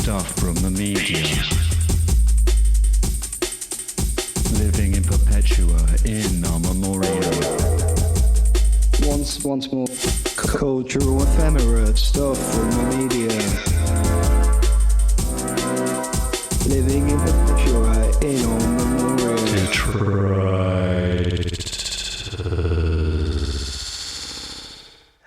stuff from the media. Living in perpetua in our memoriam. Once more. Cultural ephemera stuff from the media. Living in perpetua in our memoriam.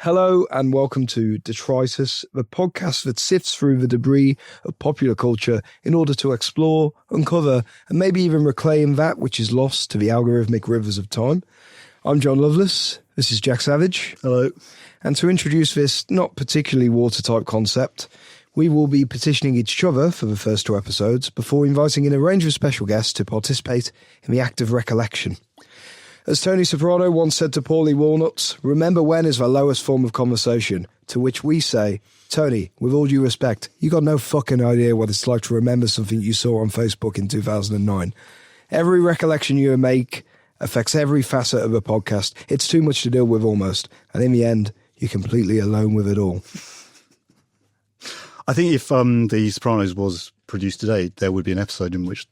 Hello and welcome to Detritus, the podcast that sifts through the debris of popular culture in order to explore, uncover, and maybe even reclaim that which is lost to the algorithmic rivers of time. I'm John Lovelace. This is Jack Savage. Hello. And to introduce this not particularly watertight concept, we will be petitioning each other for the first two episodes before inviting in a range of special guests to participate in the act of recollection. As Tony Soprano once said to Paulie Walnuts, remember when is the lowest form of conversation, to which we say, Tony, with all due respect, you got no fucking idea what it's like to remember something you saw on Facebook in 2009. Every recollection you make affects every facet of a podcast. It's too much to deal with almost, and in the end, you're completely alone with it all. I think if The Sopranos was produced today, there would be an episode in which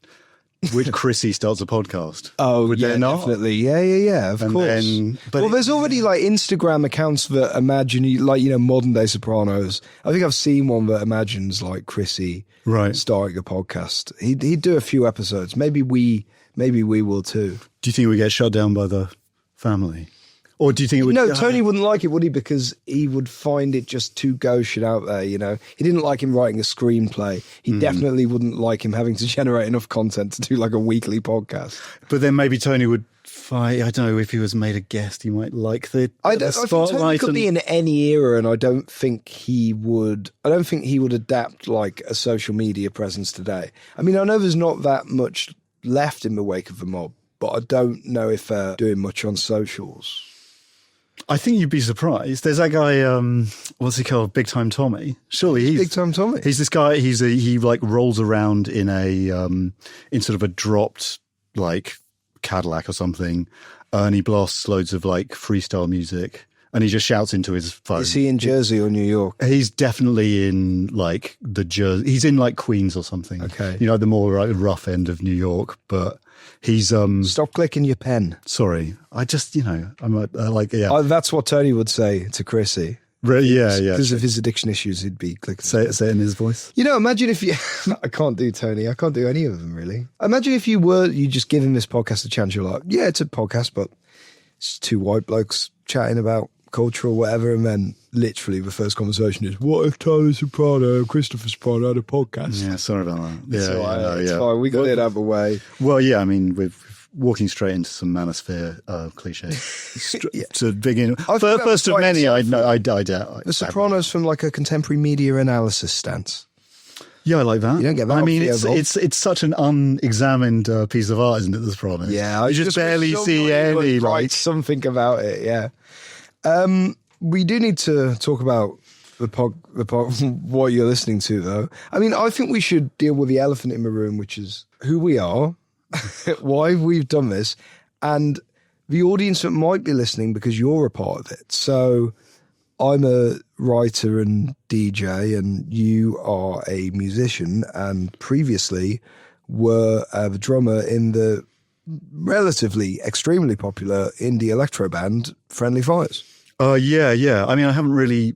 Chrissy starts a podcast. Oh, would yeah, there not? definitely. Yeah, of course. Well, there's already like Instagram accounts that imagine, like, you know, modern day Sopranos. I think I've seen one that imagines like Chrissy starting a podcast. He'd do a few episodes. Maybe we will too. Do you think we get shut down by the family? Or do you think it would... No, Tony wouldn't like it, would he? Because he would find it just too gauche out there, you know. He didn't like him writing a screenplay. He definitely wouldn't like him having to generate enough content to do like a weekly podcast. But then maybe Tony would fight... I don't know, if he was made a guest, he might like the spotlight. I think Tony could be in any era, and I don't think he would adapt like a social media presence today. I mean, I know there's not that much left in the wake of the mob, but I don't know if they're doing much on socials. I think you'd be surprised. There's that guy, what's he called? Big Time Tommy. Surely he's... Big Time Tommy? He's this guy, he like rolls around in in sort of a dropped like Cadillac or something, and he blasts loads of like freestyle music, and he just shouts into his phone. Is he in Jersey or New York? He's definitely in like the Jersey. He's in like Queens or something. Okay. You know, the more rough end of New York, but... He's Stop clicking your pen. Sorry, I just That's what Tony would say to Chrissy. Yeah. Because of his addiction issues, he'd be clicking. Say it in his voice. You know, imagine if you... I can't do Tony. I can't do any of them, really. Imagine if you just giving this podcast a chance. You're like, yeah, it's a podcast, but it's two white blokes chatting about culture or whatever, and then literally the first conversation is, what if Tony Soprano and Christopher Soprano had a podcast? Yeah, sorry about that. It's fine. We got it out of the way. Well, yeah, I mean, we're walking straight into some manosphere cliche. To begin, first of many, I doubt. The Sopranos from like a contemporary media analysis stance. Yeah, I like that. You don't get that. I mean, it's such an unexamined piece of art, isn't it, The Sopranos? Yeah, you just barely see any. Write something about it. Yeah. We do need to talk about the what you're listening to, though. I mean, I think we should deal with the elephant in the room, which is who we are, why we've done this, and the audience that might be listening because you're a part of it. So I'm a writer and DJ, and you are a musician, and previously were the drummer in the relatively extremely popular indie electro band Friendly Fires. Yeah. I mean, I haven't really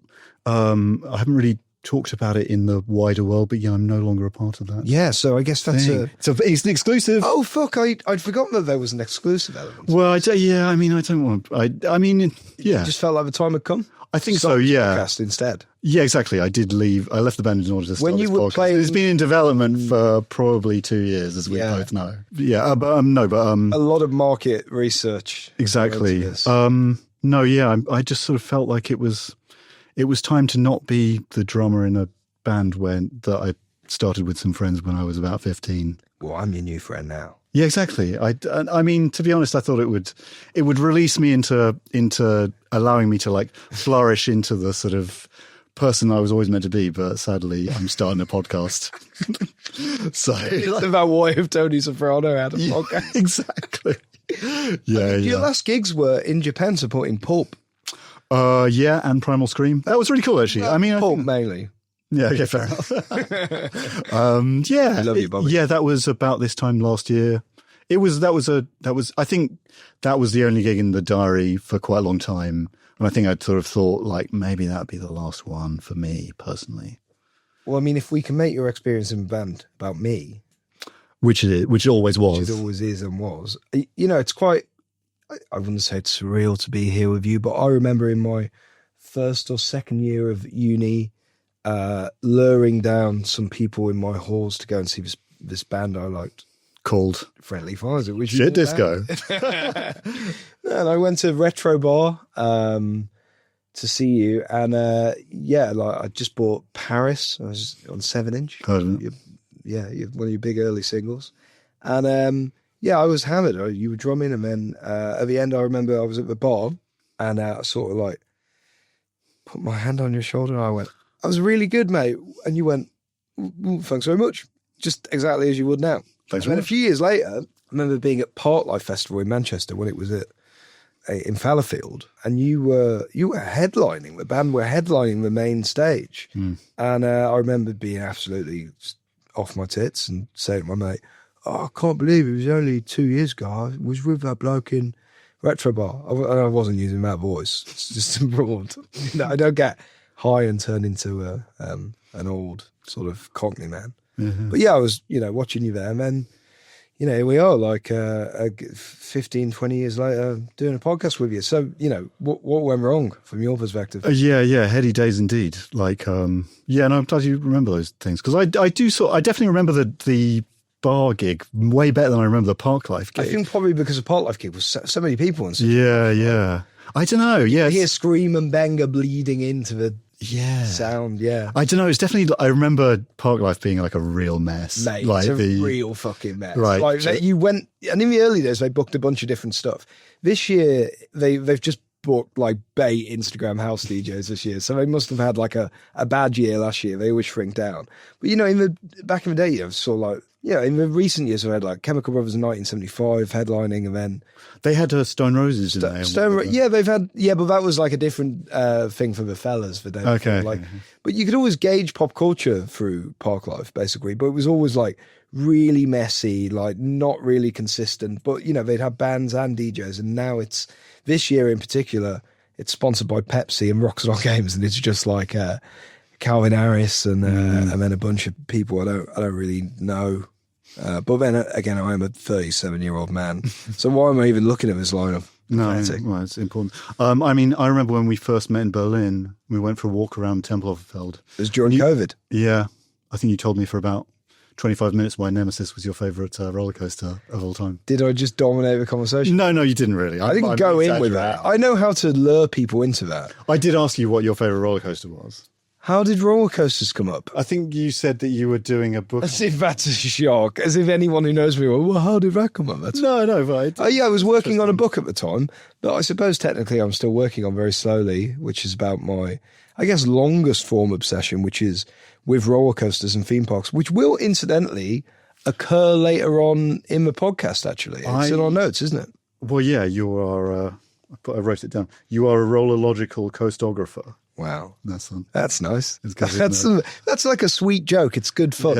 talked about it in the wider world, but yeah, I'm no longer a part of that. Yeah, so I guess that's it's an exclusive. Oh fuck! I'd forgotten that there was an exclusive element. Well, I mean, I don't want. I mean, yeah. You just felt like the time had come. I think so. Yeah. Podcast instead. Yeah, exactly. I did leave. I left the band in order to start when you this were podcast. playing. It's been in development for probably 2 years, as we both know. Yeah, but a lot of market research. Exactly. No, yeah, I just sort of felt like it was time to not be the drummer in a band that I started with some friends when I was about 15. Well, I'm your new friend now. Yeah, exactly. I mean, to be honest, I thought it would release me into allowing me to like flourish into the sort of person I was always meant to be, but sadly, I'm starting a podcast. So it's about what if Tony Soprano had a podcast. Exactly. Yeah, Your last gigs were in Japan supporting Pulp. Yeah, and Primal Scream. That was really cool, actually. I mean, Pulp mainly. Yeah, okay, fair enough. Yeah, I love you, Bobby. Yeah, that was about this time last year. I think that was the only gig in the diary for quite a long time. And I think I'd sort of thought like maybe that'd be the last one for me personally. Well, I mean, if we can make your experience in a band about me, Which it is, which it always was. which it always is and was, you know, it's quite, I wouldn't say it's surreal to be here with you, but I remember in my first or second year of uni, luring down some people in my halls to go and see this band I liked. Called Friendly Fires, it was Shit Disco. And I went to Retro Bar to see you, and like I just bought Paris. I was on 7-inch. One of your big early singles, and I was hammered. You were drumming, and then at the end, I remember I was at the bar, and I sort of like put my hand on your shoulder, and I went, "I was really good, mate," and you went, "Thanks very much," just exactly as you would now. Thanks And then a few years later, I remember being at Parklife Festival in Manchester when it was in Fallowfield, and you were headlining. The band were headlining the main stage, and I remember being absolutely off my tits and saying to my mate, "Oh, I can't believe it was only 2 years ago. I was with that bloke in Retro Bar." I wasn't using that voice. It's just abroad. I don't get high and turn into an old sort of Cockney man. Mm-hmm. But yeah, I was, watching you there, and then, here we are, like 15, 20 years later, doing a podcast with you. So, what went wrong from your perspective? Yeah, heady days indeed. Like, I'm glad you remember those things, because I definitely remember the bar gig way better than I remember the Parklife gig. I think probably because the Parklife gig was so many people and stuff. Yeah. I don't know. Yeah, you hear scream and banger bleeding into the sound. Yeah, I don't know. It's definitely. I remember Parklife being like a real mess. Mate, like it's a real fucking mess. Right. Like you went, and in the early days they booked a bunch of different stuff. This year they've just booked like bait Instagram house DJs this year, so they must have had like a bad year last year. They always shrink down. But in the back in the day, sort of like. Yeah, in the recent years, I've had like Chemical Brothers in 1975 headlining, and then they had Stone Roses in there. They've had but that was like a different thing for the fellas the day okay. before. But you could always gauge pop culture through Parklife, basically. But it was always like really messy, like not really consistent. But they'd have bands and DJs, and now it's this year in particular, it's sponsored by Pepsi and Rockstar Games, and it's just like Calvin Harris and then a bunch of people I don't really know. But then again, I am a 37-year-old man, so why am I even looking at this lineup? No, well, it's important. I remember when we first met in Berlin, we went for a walk around Tempelhoferfeld. It was during COVID. Yeah, I think you told me for about 25 minutes why Nemesis was your favourite roller coaster of all time. Did I just dominate the conversation? No, you didn't really. I didn't go in with that. I know how to lure people into that. I did ask you what your favourite roller coaster was. How did roller coasters come up? I think you said that you were doing a book. As if that's a shock. As if anyone who knows me, well, how did that come up? No, right. I was working on a book at the time, but I suppose technically I'm still working on very slowly, which is about my, I guess, longest form obsession, which is with roller coasters and theme parks, which will incidentally occur later on in the podcast, actually. It's in our notes, isn't it? Well, yeah, you are, I wrote it down. You are a rollerlogical coastographer. Wow, that's nice. It's good, that's like a sweet joke. It's good fun.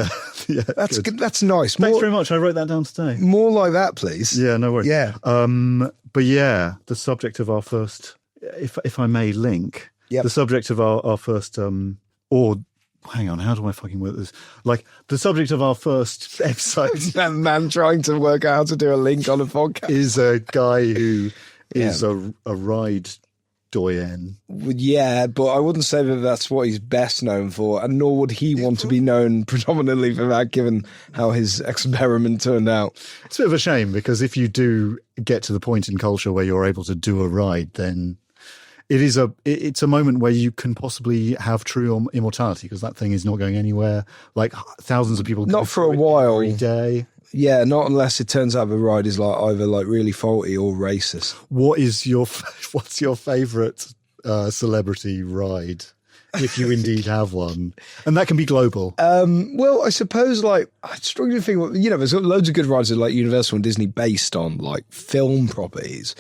Yeah, that's good. That's nice. Thanks very much. I wrote that down today. More like that, please. Yeah, no worries. Yeah. But yeah, the subject of our first, if I may link, the subject of our first, or hang on, how do I fucking work this? Like the subject of our first episode. That man trying to work out how to do a link on a podcast is a guy who is a ride doyen. Yeah, but I wouldn't say that that's what he's best known for, and nor would he want to be known predominantly for that, given how his experiment turned out. It's a bit of a shame, because if you do get to the point in culture where you're able to do a ride, then it's a moment where you can possibly have true immortality, because that thing is not going anywhere. Like thousands of people not for a while every day. Yeah, not unless it turns out the ride is like either like really faulty or racist. What's your favourite celebrity ride, if you indeed have one? And that can be global. Well, I suppose like I struggle to think. There's loads of good rides at like Universal and Disney based on like film properties.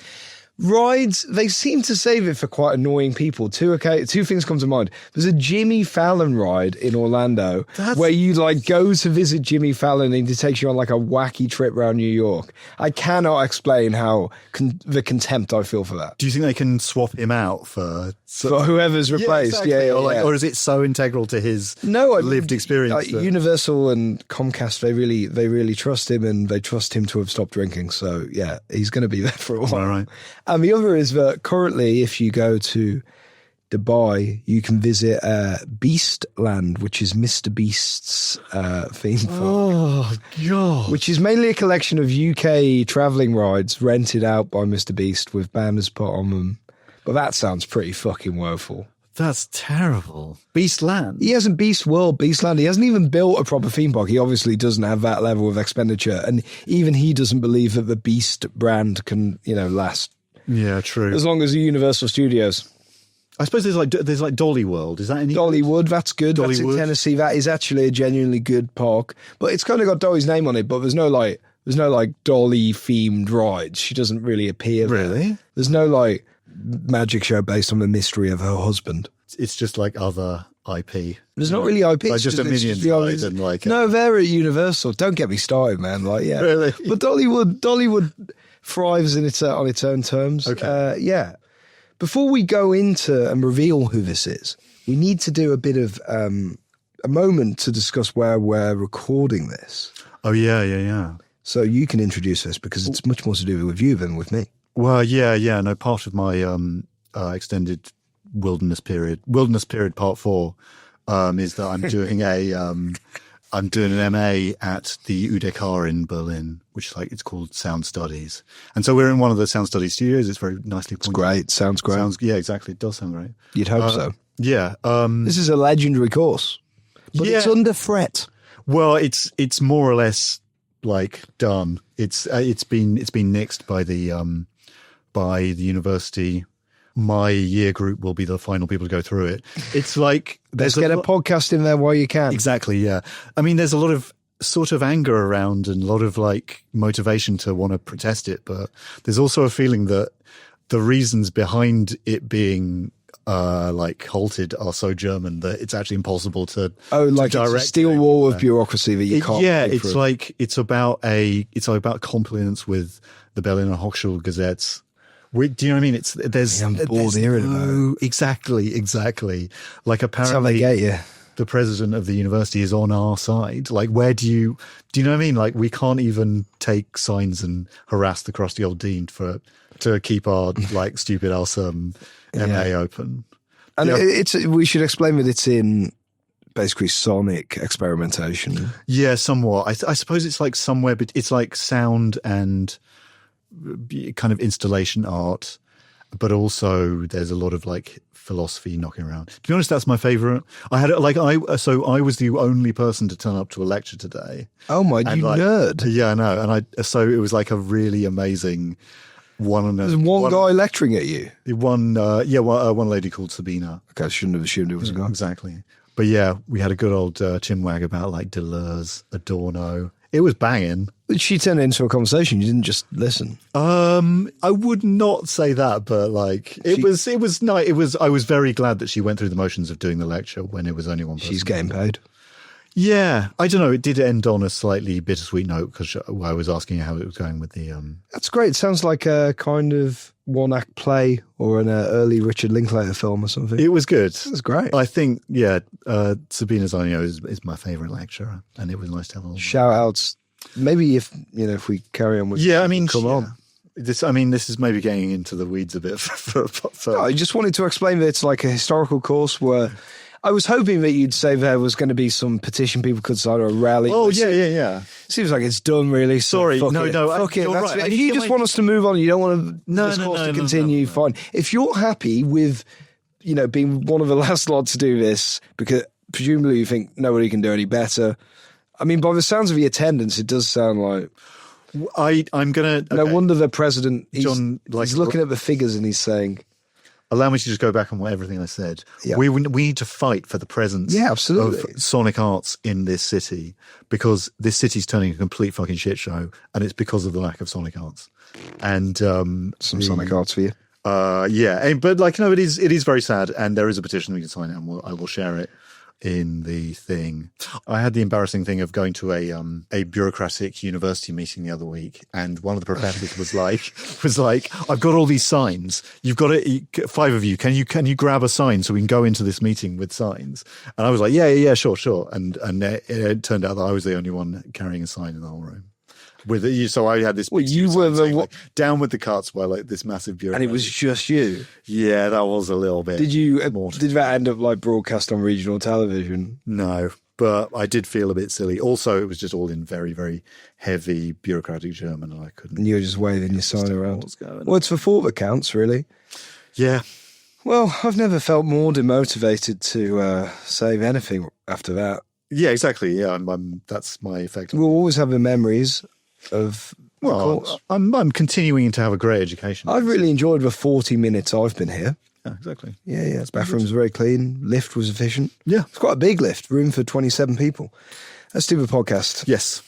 Rides, they seem to save it for quite annoying people. Two things come to mind. There's a Jimmy Fallon ride in Orlando where you like go to visit Jimmy Fallon and he takes you on like a wacky trip around New York. I cannot explain how the contempt I feel for that. Do you think they can swap him out for whoever's replaced? Yeah, exactly. Or is it so integral to his lived experience? Universal and Comcast, they really trust him, and they trust him to have stopped drinking. So yeah, he's going to be there for a while. All right. And the other is that currently, if you go to Dubai, you can visit Beastland, which is Mr. Beast's theme park. Oh, God. Which is mainly a collection of UK travelling rides rented out by Mr. Beast with banners put on them. But that sounds pretty fucking woeful. That's terrible. Beastland? He hasn't Beast World, Beastland. He hasn't even built a proper theme park. He obviously doesn't have that level of expenditure. And even he doesn't believe that the Beast brand can, last. Yeah, true. As long as the Universal Studios. I suppose there's like Dolly World. Is that any Dollywood? That's good. That's in Tennessee. That is actually a genuinely good park, but it's kind of got Dolly's name on it. But there's no like Dolly themed rides. She doesn't really appear there. Really? There's no like magic show based on the mystery of her husband. It's just like other IP. There's not really IP. Like just a Minions ride and like no, they're at Universal. Don't get me started, man. Like yeah, really. But Dollywood thrives on its own terms. Okay. Yeah. Before we go into and reveal who this is, we need to do a bit of a moment to discuss where we're recording this. Oh, yeah. So you can introduce us because it's much more to do with you than with me. Well, yeah. No, part of my extended wilderness period part 4 is that I'm doing I'm doing an MA at the UDK in Berlin, which is it's called Sound Studies. And so we're in one of the Sound Studies studios. It's very nicely pointed. It's great. Sounds great. Yeah, exactly. It does sound great. You'd hope so. Yeah. This is a legendary course, but it's under threat. Well, it's more or less done. It's been nixed by the university. My year group will be the final people to go through it. It's let's get a podcast in there while you can. Exactly, yeah. I mean, there's a lot of sort of anger around and a lot of motivation to want to protest it, but there's also a feeling that the reasons behind it being halted are so German that it's actually impossible to it's a steel wall of bureaucracy that you can't. Yeah, it's about compliance with the Berliner Hochschulgesetz. Do you know what I mean? I'm bored hearing about it. Exactly. Apparently, that's how they get you. The president of the university is on our side. Where do you know what I mean? We can't even take signs and harass the crusty old dean to keep our stupid ass MA open. And we should explain that it's in basically sonic experimentation. Yeah, somewhat. I suppose it's somewhere, but it's sound and kind of installation art, but also there's a lot of philosophy knocking around. To be honest, that's my favorite. I was the only person to turn up to a lecture today. Oh my, you nerd! Yeah, I know. And so it was a really amazing one. There's one guy lecturing at you. One lady called Sabina. Okay, I shouldn't have assumed it was a guy. Exactly. But yeah, we had a good old chinwag about Deleuze, Adorno. It was banging. She turned it into a conversation. You didn't just listen. I would not say that, but it was nice. I was very glad that she went through the motions of doing the lecture when it was only one person. She's getting paid. Yeah, I don't know. It did end on a slightly bittersweet note because I was asking her how it was going with the. That's great. It sounds like a kind of one-act play or an early Richard Linklater film or something. It was good. It was great. I think, Sabina Zanio is my favourite lecturer, and it was nice to have a shout outs. Maybe if we carry on with come on. This is maybe getting into the weeds a bit. I just wanted to explain that it's like a historical course where. I was hoping that you'd say there was going to be some petition people could sign or a rally. Oh, yeah. Seems like it's done, really. So Sorry, fuck no. Fuck it. You're That's right. If you just want us to move on, you don't want this course to continue, fine. If you're happy with, being one of the last lot to do this, because presumably you think nobody can do any better. I mean, by the sounds of the attendance, it does sound like... I'm going to... No wonder the president, he's looking at the figures and he's saying... allow me to just go back on everything I said. Yeah. We need to fight for the presence absolutely. of Sonic Arts in this city, because this city's turning a complete fucking shit show, and it's because of the lack of Sonic Arts. And Some Sonic Arts for you. but like, no, it is very sad, and there is a petition we can sign, and I will share it in the thing. I had the embarrassing thing of going to a bureaucratic university meeting the other week, and one of the professors was like, I've got all these signs. You've got it, 5 of you. Can you grab a sign so we can go into this meeting with signs? And I was like, yeah, sure. And it turned out that I was the only one carrying a sign in the whole room. So I had this. Well, you were the like, down with the carts by like this massive bureaucracy. And it was just you. Yeah, that was a little bit. Did that end up like broadcast on regional television? No, but I did feel a bit silly. Also, it was just all in very, very heavy bureaucratic German, and I couldn't. And you were just waving your sign around. Well, it's the thought that counts, really. Yeah. Well, I've never felt more demotivated to save anything after that. Yeah, exactly. Yeah, that's my effect. We'll always have the memories of. Well, I'm continuing to have a great education. I've really enjoyed the 40 minutes I've been here. Yeah, exactly. Yeah. The bathroom's very clean. Lift was efficient. Yeah. It's quite a big lift, room for 27 people. Let's do the podcast. Yes.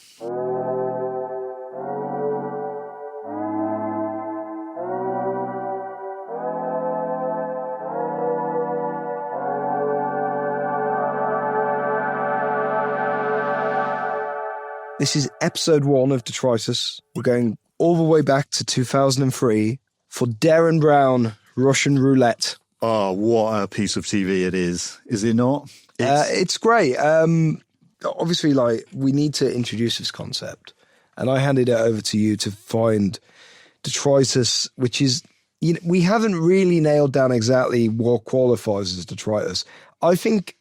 This is episode 1 of Detritus. We're going all the way back to 2003 for Derren Brown, Russian Roulette. Oh, what a piece of TV it is it not? It's great. Obviously, like, we need to introduce this concept. And I handed it over to you to find Detritus, which is, we haven't really nailed down exactly what qualifies as Detritus. I think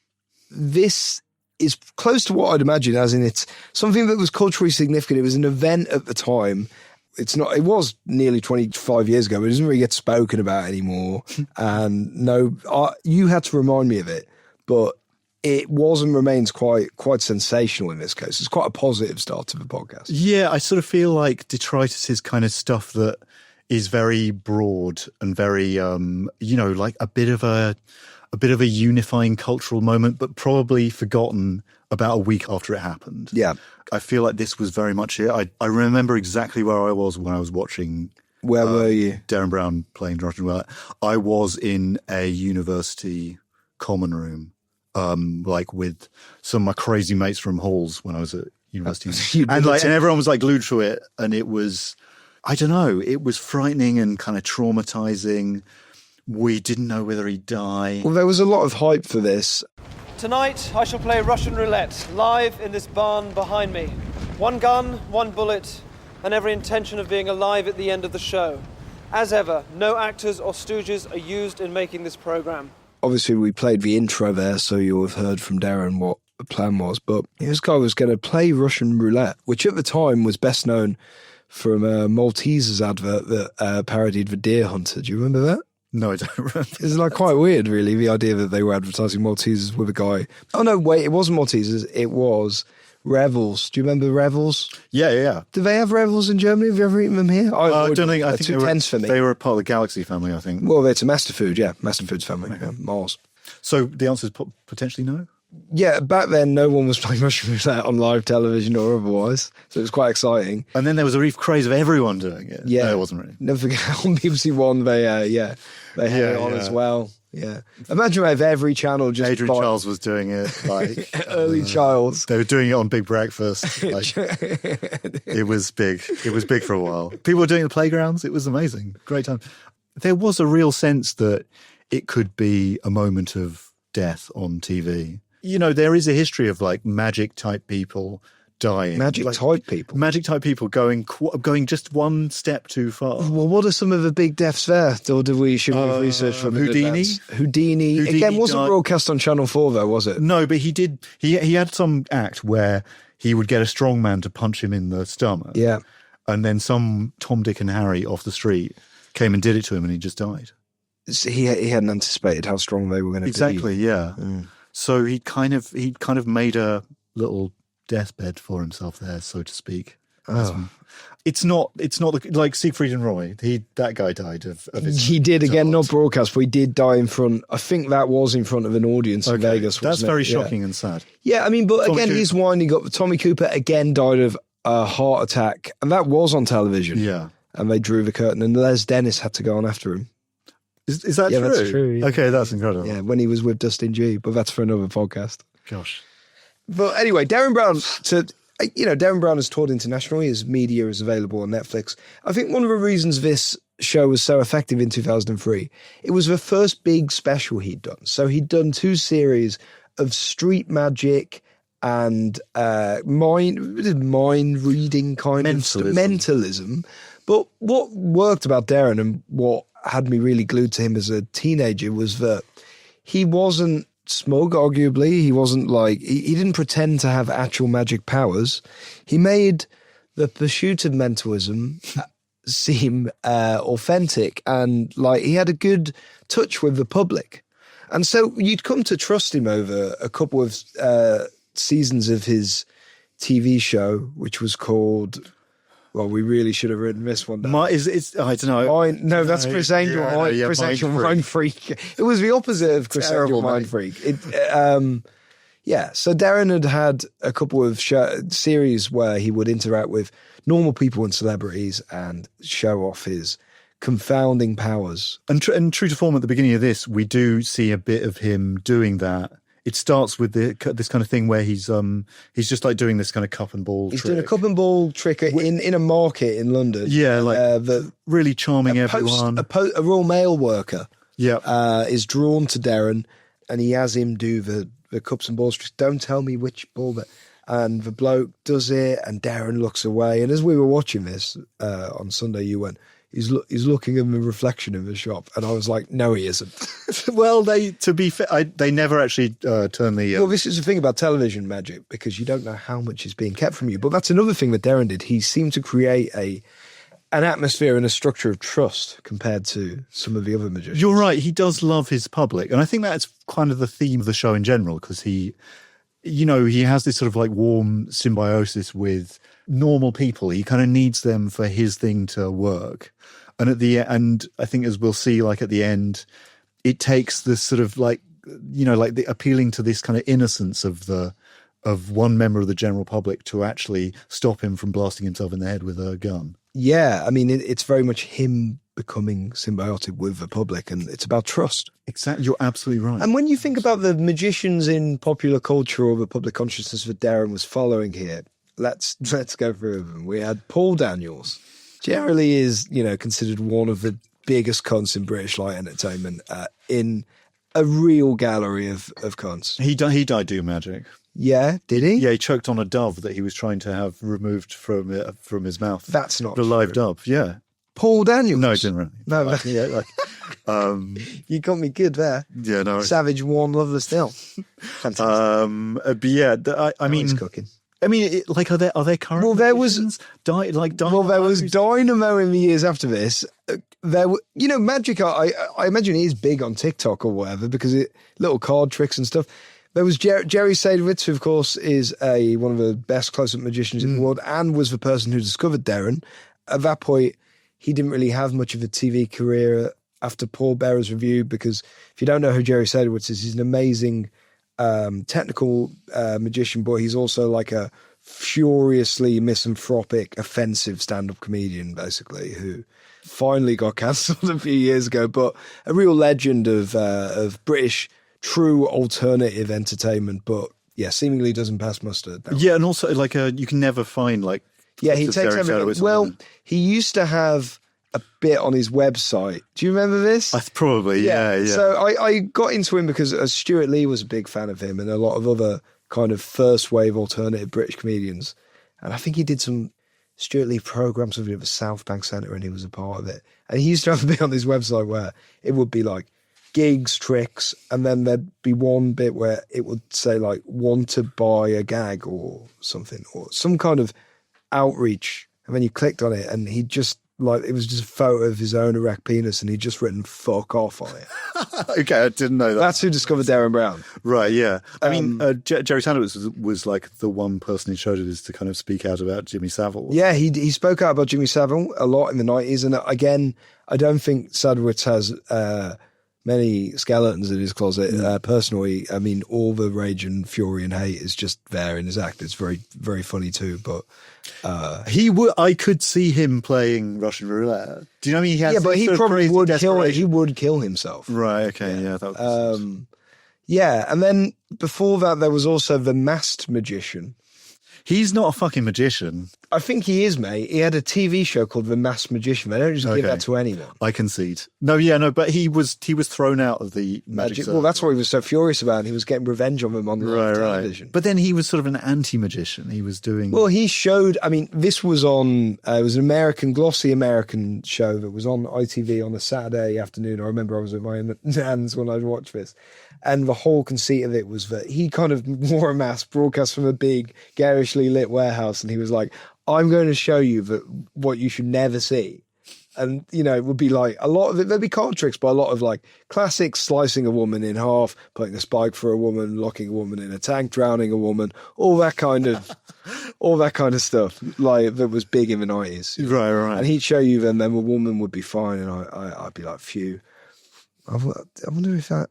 this is close to what I'd imagine, as in it's something that was culturally significant. It was an event at the time. It was nearly 25 years ago, but it doesn't really get spoken about anymore. And you had to remind me of it, but it was and remains quite sensational in this case. It's quite a positive start to the podcast. Yeah, I sort of feel like Detritus is kind of stuff that is very broad and very, like a bit of a unifying cultural moment, but probably forgotten about a week after it happened. Yeah. I feel like this was very much it. I remember exactly where I was when I was watching. Where were you? Derren Brown playing Russian Roulette. I was in a university common room, like with some of my crazy mates from halls when I was at university. and everyone was like glued to it. And it was, I don't know, it was frightening and kind of traumatizing. We didn't know whether he'd die. Well, there was a lot of hype for this. Tonight, I shall play Russian roulette, live in this barn behind me. 1 gun, 1 bullet, and every intention of being alive at the end of the show. As ever, no actors or stooges are used in making this programme. Obviously, we played the intro there, so you'll have heard from Derren what the plan was. But this guy was going to play Russian roulette, which at the time was best known from a Maltesers advert that parodied the Deer Hunter. Do you remember that? No, I don't remember. It's like quite weird, really, the idea that they were advertising Maltesers with a guy. Oh, no, wait, it wasn't Maltesers. It was Revels. Do you remember Revels? Yeah. Do they have Revels in Germany? Have you ever eaten them here? I don't think. I think too tense for me. They were part of the Galaxy family, I think. Well, it's a Master Food, yeah. Master Food's family, yeah, Mars. So the answer is potentially no? Yeah, back then, no one was playing Russian roulette on live television or otherwise, so it was quite exciting. And then there was a real craze of everyone doing it. Yeah. No, it wasn't really. Never forget, on BBC One, they had it on as well. Yeah. Imagine if every channel just... Adrian Charles was doing it, like... Early Charles. They were doing it on Big Breakfast. Like, it was big. It was big for a while. People were doing it in the playgrounds. It was amazing. Great time. There was a real sense that it could be a moment of death on TV. There is a history of like magic type people dying. Magic type people going just one step too far. Well, what are some of the big deaths there? Or should we research from Houdini? Again, wasn't broadcast on Channel 4 though, was it? No, but he did. He had some act where he would get a strong man to punch him in the stomach. Yeah. And then some Tom, Dick and Harry off the street came and did it to him and he just died. So he hadn't anticipated how strong they were going to be. Exactly, yeah. Mm. So he'd kind of made a little deathbed for himself there, so to speak. It's not like Siegfried and Roy. That guy died of his. He did again, heart. not broadcast, but he did die in front. I think that was in front of an audience in Vegas. That's wasn't very it? shocking and sad. Yeah, I mean, but Tommy again, Cooper. he's winding up. Tommy Cooper again died of a heart attack, and that was on television. Yeah. And they drew the curtain, and Les Dennis had to go on after him. Is that Yeah, true? that's true, yeah. Okay, that's incredible. Yeah, when he was with Dustin G. But that's for another podcast. Gosh. But anyway, Derren Brown. Derren Brown has toured internationally. His media is available on Netflix. I think one of the reasons this show was so effective in 2003, it was the first big special he'd done. So he'd done 2 series of street magic and mind reading kind of mentalism. But what worked about Derren and what had me really glued to him as a teenager was that he wasn't smug, arguably. He wasn't like, he didn't pretend to have actual magic powers. He made the pursuit of mentalism seem authentic, and like he had a good touch with the public. And so you'd come to trust him over a couple of seasons of his TV show, which was called, well, we really should have written this one down. I don't know. No, that's Chris Angel. Chris Mind Angel, Freak. Mind Freak. It was the opposite of Chris Terrible Angel, Mind Freak. So Derren had a couple of series where he would interact with normal people and celebrities and show off his confounding powers. And true to form, at the beginning of this, we do see a bit of him doing that. It starts with this kind of thing where he's just like doing this kind of cup and ball. He's doing a cup and ball trick in a market in London. Yeah, like really charming everyone. A Royal Mail worker. Yeah, is drawn to Derren, and he has him do the cups and balls. Just don't tell me which ball that. And the bloke does it, and Derren looks away. And as we were watching this on Sunday, you went, he's looking in the reflection in the shop, and I was like, no, he isn't. Well, to be fair, they never actually turn the. Well, this is the thing about television magic, because you don't know how much is being kept from you. But that's another thing that Derren did. He seemed to create an atmosphere and a structure of trust compared to some of the other magicians. You're right. He does love his public. And I think that's kind of the theme of the show in general, because he has this sort of like warm symbiosis with normal people. He kind of needs them for his thing to work. And and I think, as we'll see, like at the end, it takes this sort of like, like the appealing to this kind of innocence of one member of the general public to actually stop him from blasting himself in the head with a gun. Yeah, I mean, it's very much him becoming symbiotic with the public, and it's about trust. Exactly, you're absolutely right. And when you think about the magicians in popular culture or the public consciousness that Derren was following here, let's go through them. We had Paul Daniels. Generally is, considered one of the biggest cunts in British light entertainment, in a real gallery of cunts. He died doing magic. Yeah, did he? Yeah, he choked on a dove that he was trying to have removed from his mouth. That's not the live true. dove. Yeah, Paul Daniels. no, it didn't really. No, Yeah, you got me good there. yeah, no. Savage, warm, loveless still. Fantastic. But yeah, I mean, He's cooking. are there current? Well, there was- magicians? There was Dynamo in the years after this. There were, magic. I imagine he is big on TikTok or whatever, because little card tricks and stuff. There was Jerry Sadowitz, who of course is one of the best close-up magicians in the world, and was the person who discovered Derren. At that point, he didn't really have much of a TV career after Paul Bearer's review, because if you don't know who Jerry Sadowitz is, he's an amazing technical magician, but he's also like a furiously misanthropic, offensive stand-up comedian, basically, who finally got cancelled a few years ago, but a real legend of British true alternative entertainment, but yeah, seemingly doesn't pass muster. Yeah, and also you can never find he pictures takes of Derren everything. Sadowitz Well, on he used to have a bit on his website. Do you remember this? probably, yeah. So I got into him because Stuart Lee was a big fan of him, and a lot of other kind of first wave alternative British comedians. And I think he did some Stuart Lee programs with the South Bank Centre, and he was a part of it. And he used to have a bit on his website where it would be like gigs, tricks, and then there'd be one bit where it would say like, want to buy a gag or something, or some kind of outreach. And then you clicked on it, and he'd just like it was just a photo of his own erect penis, and he'd just written "fuck off" on it. Okay, I didn't know that. That's who discovered Derren Brown. Right, yeah. I mean, Jerry Sanders was like the one person who showed us to kind of speak out about Jimmy Savile. Yeah, he spoke out about Jimmy Savile a lot in the 90s. And again, I don't think Sadowitz has many skeletons in his closet. Personally, I mean, all the rage and fury and hate is just there in his act. It's very, very funny too. But I could see him playing Russian roulette. Do you know what I mean? He has but he sort of probably crazy would kill. He desperation. would kill himself. Right, okay, yeah. That was Yeah, and then before that, there was also the masked magician. He's not a fucking magician. I think he is, mate. He had a TV show called The Masked Magician. They don't just give that to anyone. I concede. No, but he was thrown out of the magic. Well, that's what he was so furious about. He was getting revenge on them on live television. But then he was sort of an anti-magician. He was doing... Well, he showed... I mean, this was on... it was an glossy American show that was on ITV on a Saturday afternoon. I remember I was with my nan's when I'd watch this. And the whole conceit of it was that he kind of wore a mask, broadcast from a big, garishly lit warehouse, and he was like, I'm going to show you that what you should never see. And, you know, it would be like a lot of it, there'd be card tricks, but a lot of like classic slicing a woman in half, putting a spike for a woman, locking a woman in a tank, drowning a woman, all that kind of stuff, like that was big in the 90s. Right. And he'd show you then a woman would be fine, and I'd be like, phew. I wonder if that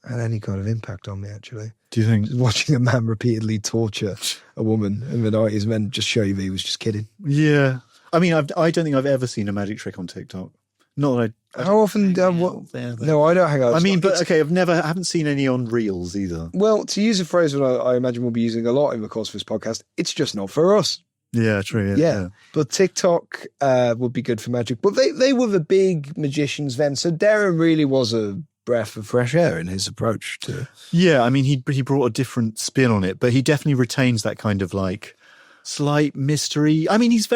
had any kind of impact on me, actually. Do you think? Just watching a man repeatedly torture a woman in the 90s and then just show you that he was just kidding. Yeah. I mean, I don't think I've ever seen a magic trick on TikTok. Not that I How often? No, I don't hang out. I mean, but okay, I haven't seen any on Reels either. Well, to use a phrase that I imagine we'll be using a lot in the course of this podcast, it's just not for us. Yeah, true. Yeah. But TikTok would be good for magic. But they were the big magicians then. So Derren really was a breath of fresh air in his approach to... Yeah, I mean, he brought a different spin on it, but he definitely retains that kind of like slight mystery. I mean, he's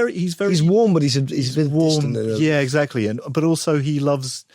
warm, but he's a bit warm. distant. Yeah, exactly. But also he loves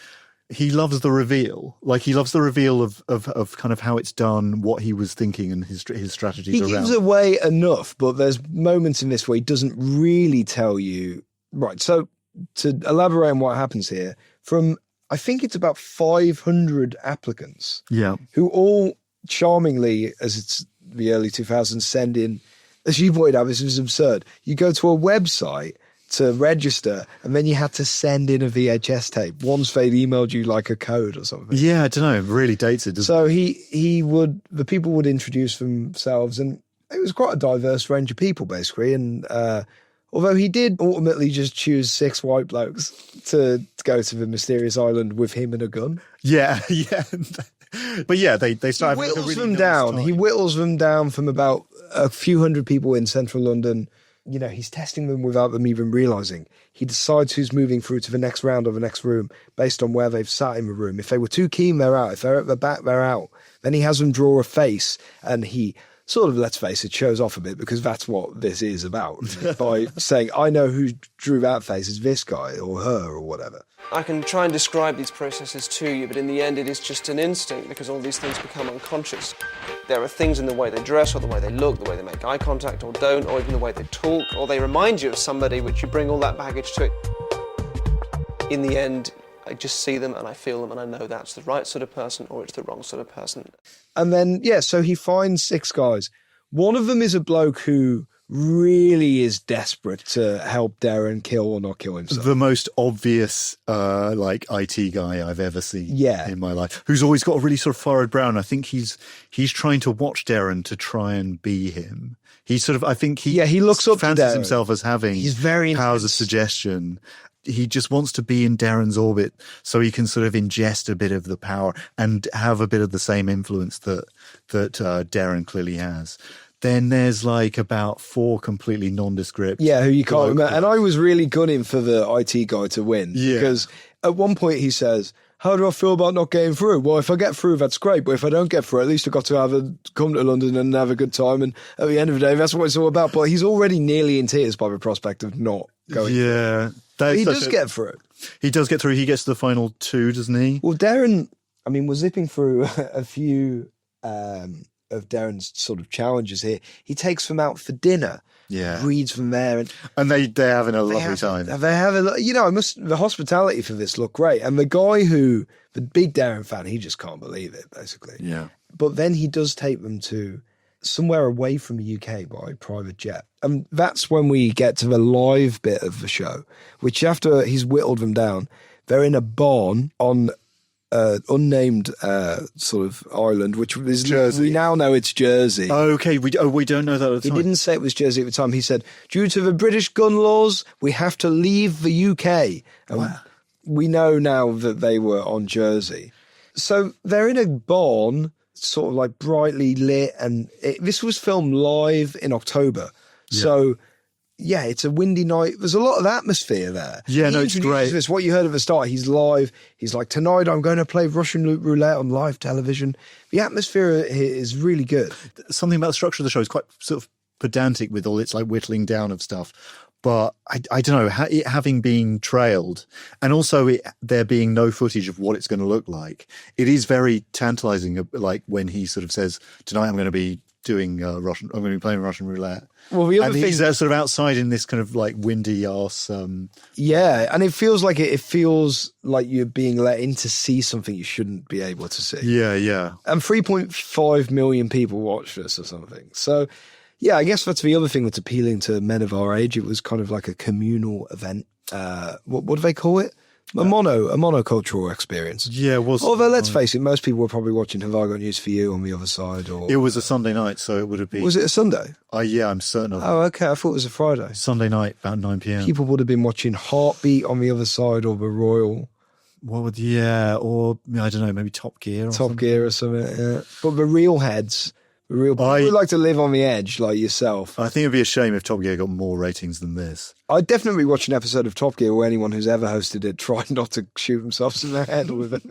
the reveal. Like he loves the reveal of kind of how it's done, what he was thinking, and his strategies He around. gives away enough, but there's moments in this where he doesn't really tell you. Right. So to elaborate on what happens here, from I think it's about 500 applicants. Yeah. Who all charmingly, as it's the early 2000s, send in, as you pointed out, this was absurd. You go to a website to register, and then you had to send in a VHS tape. Once they'd emailed you like a code or something. Yeah, I don't know. It really dates it. So the people would introduce themselves, and it was quite a diverse range of people, basically. And although he did ultimately just choose 6 white blokes to go to the mysterious island with him and a gun. Yeah. But yeah, they start He having a whittles really them nice down. time. He whittles them down from about a few hundred people in central London. You know, he's testing them without them even realising. He decides who's moving through to the next round or the next room based on where they've sat in the room. If they were too keen, they're out. If they're at the back, they're out. Then he has them draw a face, and he sort of, let's face it, shows off a bit, because that's what this is about. By saying, I know who drew that face, is this guy or her or whatever. I can try and describe these processes to you, but in the end it is just an instinct, because all these things become unconscious. There are things in the way they dress, or the way they look, the way they make eye contact or don't, or even the way they talk, or they remind you of somebody, which you bring all that baggage to it. In the end, I just see them and I feel them and I know that's the right sort of person or it's the wrong sort of person. And then, so he finds 6 guys. One of them is a bloke who really is desperate to help Derren kill or not kill himself. The most obvious, like IT guy I've ever seen in my life, who's always got a really sort of furrowed brow. I think he's trying to watch Derren to try and be him. He looks up to Derren. fancies himself as having He's very powers of intense. Suggestion. He just wants to be in Darren's orbit so he can sort of ingest a bit of the power and have a bit of the same influence that Derren clearly has. Then there's like about 4 completely nondescript. Yeah, who you can't remember. And I was really gunning for the IT guy to win. Yeah. Because at one point he says, how do I feel about not getting through? Well, if I get through, that's great. But if I don't get through, at least I've got to come to London and have a good time. And at the end of the day, that's what it's all about. But he's already nearly in tears by the prospect of not going. Yeah. He does get through it. He does get through. He gets to the final 2, doesn't he? Well, Derren, I mean, we're zipping through a few of Derren's sort of challenges here. He takes them out for dinner. Yeah. Reads from there. And they're having a lovely time. They have the hospitality for this look great. And the guy the big Derren fan, he just can't believe it, basically. Yeah. But then he does take them to somewhere away from the UK by private jet. And that's when we get to the live bit of the show, which after he's whittled them down, they're in a barn on unnamed sort of island, which is Jersey. We now know it's Jersey. Okay, we don't know that at the He time. didn't say it was Jersey at the time. He said, due to the British gun laws, we have to leave the UK. And we know now that they were on Jersey. So they're in a barn, sort of like brightly lit, and this was filmed live in October. Yeah. So, yeah, it's a windy night. There's a lot of atmosphere there. Yeah, no, it's great. This, what you heard at the start, he's live. He's like, tonight I'm going to play Russian roulette on live television. The atmosphere here is really good. Something about the structure of the show is quite sort of pedantic with all its like whittling down of stuff. But I don't know, it having been trailed and also there being no footage of what it's going to look like, it is very tantalizing, like when he sort of says, tonight I'm going to be doing I'm going to be playing Russian roulette. Well, the other thing, he's sort of outside in this kind of like windy arse. Yeah, and it feels like it feels like you're being let in to see something you shouldn't be able to see. Yeah, yeah. And 3.5 million people watched this or something. So, yeah, I guess that's the other thing that's appealing to men of our age. It was kind of like a communal event. What do they call it? A monocultural experience. Yeah, it was. Although, let's face it, most people were probably watching Have I Got News for You on the other side. Or it was a Sunday night, so it would have been. Was it a Sunday? Yeah, I'm certain of it. Oh, okay. I thought it was a Friday. Sunday night, about 9 p.m. People would have been watching Heartbeat on the other side, or The Royal. Or I don't know, maybe Top Gear or something. Gear or something, yeah. But the real heads, people who like to live on the edge like yourself. I think it'd be a shame if Top Gear got more ratings than this. I'd definitely watch an episode of Top Gear where anyone who's ever hosted it tried not to shoot themselves in the head with it.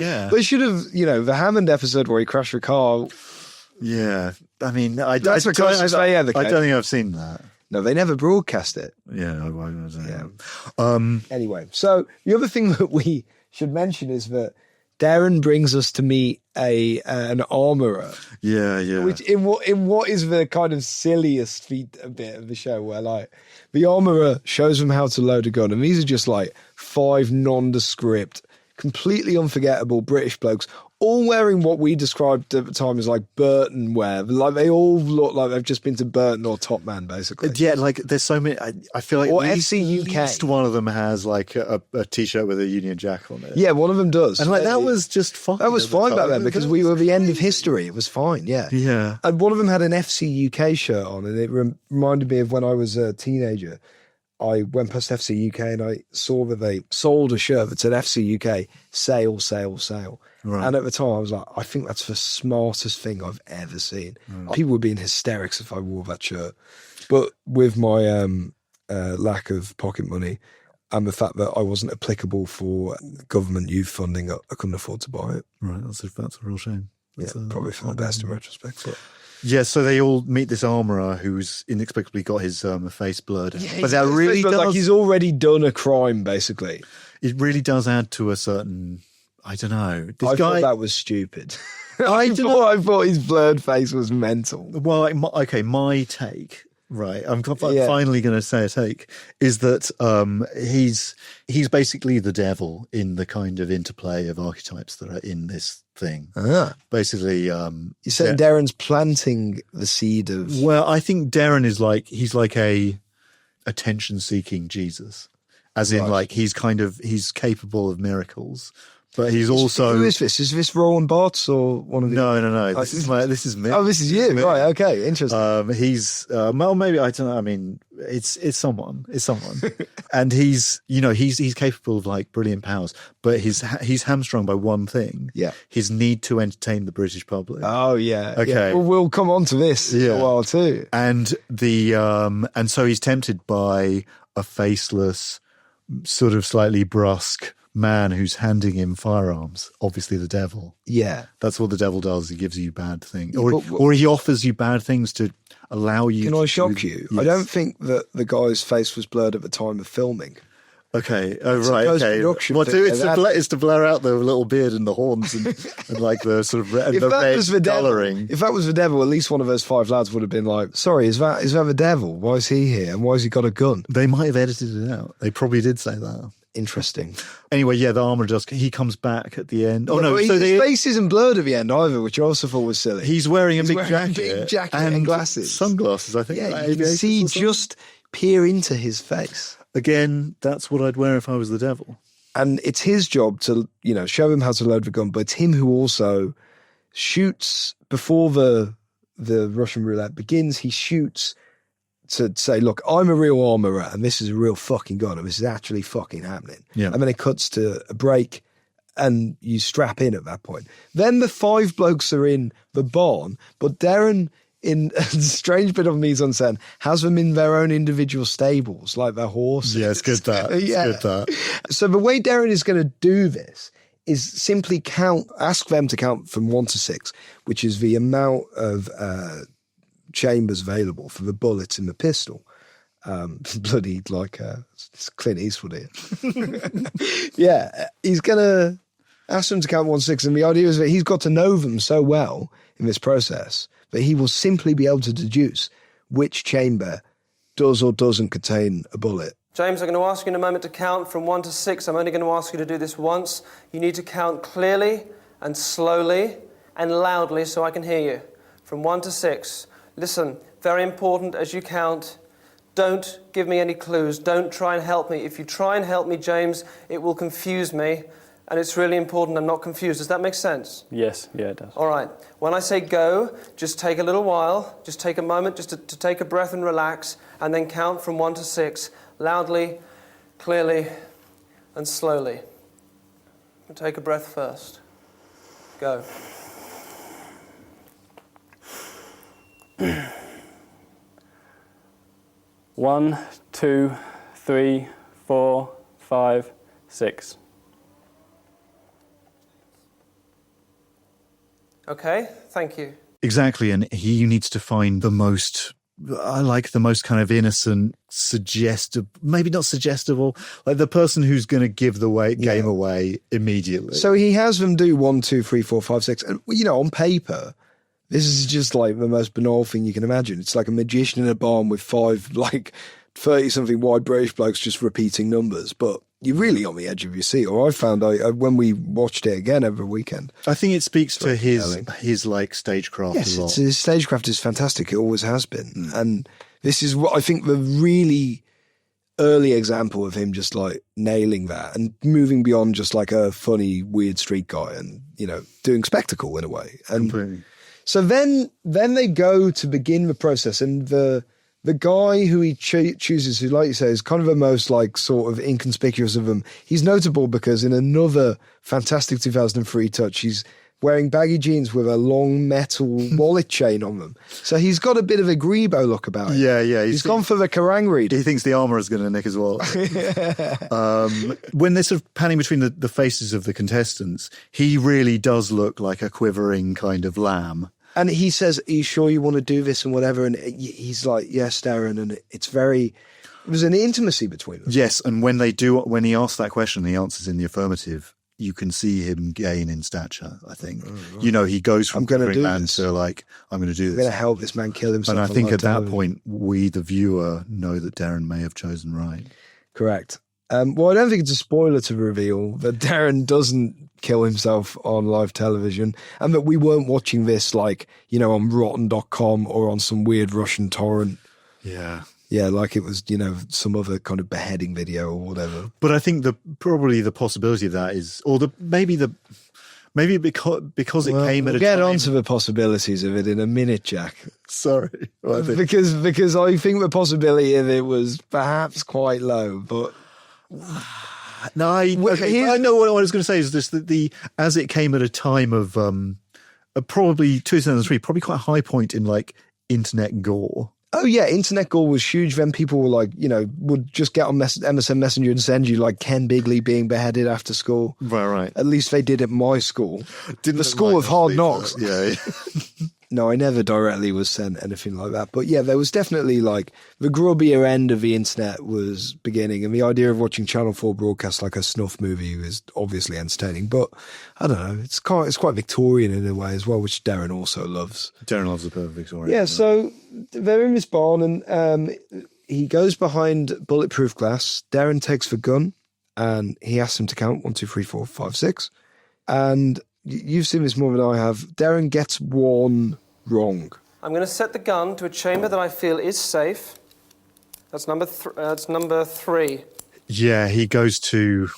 Yeah. They should have, the Hammond episode where he crashed the car. Yeah. I mean, That's the closest they ever came. I don't think I've seen that. No, they never broadcast it. Yeah, I don't know. Yeah. Anyway, so the other thing that we should mention is that Derren brings us to meet an armourer. Yeah, yeah. Which in what is the kind of silliest bit of the show, where like the armourer shows them how to load a gun, and these are just like 5 nondescript, completely unforgettable British blokes, all wearing what we described at the time as like Burton wear. Like they all look like they've just been to Burton or Top Man, basically. Yeah, like there's so many. I feel like or at FC UK. least one of them has like a t-shirt with a Union Jack on it. Yeah, one of them does. And like that was just fine. That was fine back then because we were the end of history. It was fine, yeah. Yeah. And one of them had an FC UK shirt on, and it reminded me of when I was a teenager. I went past FC UK and I saw that they sold a shirt that said FC UK, sale, sale, sale. Right. And at the time I was like, I think that's the smartest thing I've ever seen. Right. People would be in hysterics if I wore that shirt. But with my lack of pocket money and the fact that I wasn't applicable for government youth funding, I couldn't afford to buy it. Right, that's a real shame. That's probably for the best in retrospect. But. Yeah, so they all meet this armourer who's inexplicably got his face blurred. Yeah, but that really does, like he's already done a crime, basically. It really does add to a certain, I don't know. I thought that was stupid. I thought his blurred face was mental. Well, my take, right, I'm finally going to say a take, is that he's basically the devil in the kind of interplay of archetypes that are in this thing. Basically, you said Derren's planting the seed of. Well, I think Derren is he's like a attention-seeking Jesus, as in like he's capable of miracles, but he's also. Who is this? Is this Roland Barthes or one of the? No. This is me. Oh, this is you, right? Okay, interesting. He's well, maybe I don't know. I mean, it's someone. It's someone, and he's capable of like brilliant powers, but he's hamstrung by one thing. Yeah, his need to entertain the British public. Oh yeah. Okay. Yeah. Well, we'll come on to this a while too. And and so he's tempted by a faceless, sort of slightly brusque man who's handing him firearms, obviously the devil. Yeah. That's what the devil does. He gives you bad things. Or he offers you bad things to allow you Can I shock you? Yes. I don't think that the guy's face was blurred at the time of filming. Okay. Oh, right. Okay. post-production What thing. it's to blur out the little beard and the horns and like the sort of red, If the that red was the devil, colouring. if that was the devil, at least one of those 5 lads would have been like, "Sorry, is that the devil? Why is he here? And why has he got a gun?" They might have edited it out. They probably did say that. Interesting. Anyway, yeah, the armourer he comes back at the end. Oh, no. But So his face isn't blurred at the end either, which I also thought was silly. he's wearing a big wearing jacket. a big jacket and glasses. Sunglasses, I think. Yeah, like you can aviators see or something. just peer into his face. Again, that's what I'd wear if I was the devil. And it's his job to, show him how to load the gun, but it's him who also shoots before the Russian roulette begins. He shoots to say, "Look, I'm a real armourer, and this is a real fucking gun, and this is actually fucking happening." Yeah. And then it cuts to a break, and you strap in at that point. Then the 5 blokes are in the barn, but Derren, in a strange bit of mise-en-scène, has them in their own individual stables, like their horses. Yeah, it's good that. It's good that. So the way Derren is going to do this is simply ask them to count from 1 to 6, which is the amount of chambers available for the bullets in the pistol. Bloody like it's Clint Eastwood here. Yeah, he's going to ask them to count 1 to 6, and the idea is that he's got to know them so well in this process that he will simply be able to deduce which chamber does or doesn't contain a bullet. James, I'm going to ask you in a moment to count from 1 to 6. I'm only going to ask you to do this once. You need to count clearly and slowly and loudly so I can hear you. From 1 to 6. Listen, very important as you count, don't give me any clues. Don't try and help me. If you try and help me, James, it will confuse me. And it's really important I'm not confused. Does that make sense? Yes, yeah, it does. All right. When I say go, just take a little while. Just take a moment just to take a breath and relax. And then count from 1 to 6. Loudly, clearly, and slowly. And take a breath first. Go. One, 2, 3, 4, 5, 6. Okay, thank you. Exactly, and he needs to find the most kind of innocent, suggestive, maybe not suggestible, like the person who's going to give the game away immediately. So he has them do 1, 2, 3, 4, 5, 6. And, on paper, this is just like the most banal thing you can imagine. It's like a magician in a barn with 5, 30-something white British blokes just repeating numbers. But you're really on the edge of your seat. Or I found when we watched it again every weekend. I think it speaks to his like stagecraft a lot. His stagecraft is fantastic. It always has been. And this is what I think the really early example of him just like nailing that and moving beyond just like a funny, weird street guy and, doing spectacle in a way. And Completely. so then they go to begin the process, and the guy who he chooses, who, like you say, is kind of the most like sort of inconspicuous of them. He's notable because in another fantastic 2003 touch, he's wearing baggy jeans with a long metal wallet chain on them. So he's got a bit of a Grebo look about him. Yeah. He's gone for the Kerrang read. He thinks the armourer is going to nick his wallet. When they're sort of panning between the faces of the contestants, he really does look like a quivering kind of lamb. And he says, "Are you sure you want to do this?" and whatever. And he's like, "Yes, Derren." And there's an intimacy between them. Yes, and when he asks that question, he answers in the affirmative. You can see him gain in stature, I think. He goes from quivering man to like, I'm going to do this. I'm going to help this man kill himself. And I think at that point, we, the viewer, know that Derren may have chosen right. Correct. Well, I don't think it's a spoiler to reveal that Derren doesn't kill himself on live television, and that we weren't watching this on rotten.com or on some weird Russian torrent. Yeah. Yeah, like it was, some other kind of beheading video or whatever. But I think probably the possibility of that is, or maybe because it came at a time. Get on to the possibilities of it in a minute, Jack. Sorry. Well, because I think the possibility of it was perhaps quite low, but... No, I know what I was going to say is this, that as it came at a time of probably 2003, probably quite a high point in like internet gore. Oh yeah, internet gore was huge. Then people were like, would just get on MSN Messenger and send you like Ken Bigley being beheaded after school. Right. At least they did at my school. The school of hard knocks. Yeah. No, I never directly was sent anything like that. But yeah, there was definitely like the grubbier end of the internet was beginning, and the idea of watching Channel 4 broadcast like a snuff movie is obviously entertaining. But I don't know, it's quite Victorian in a way as well, which Derren also loves. Derren loves the perfect Victorian. Yeah, so they're in this barn, and he goes behind bulletproof glass. Derren takes the gun, and he asks him to count 1, 2, 3, 4, 5, 6. And you've seen this more than I have. Derren gets one wrong. I'm going to set the gun to a chamber that I feel is safe. That's number 3. Yeah, he goes to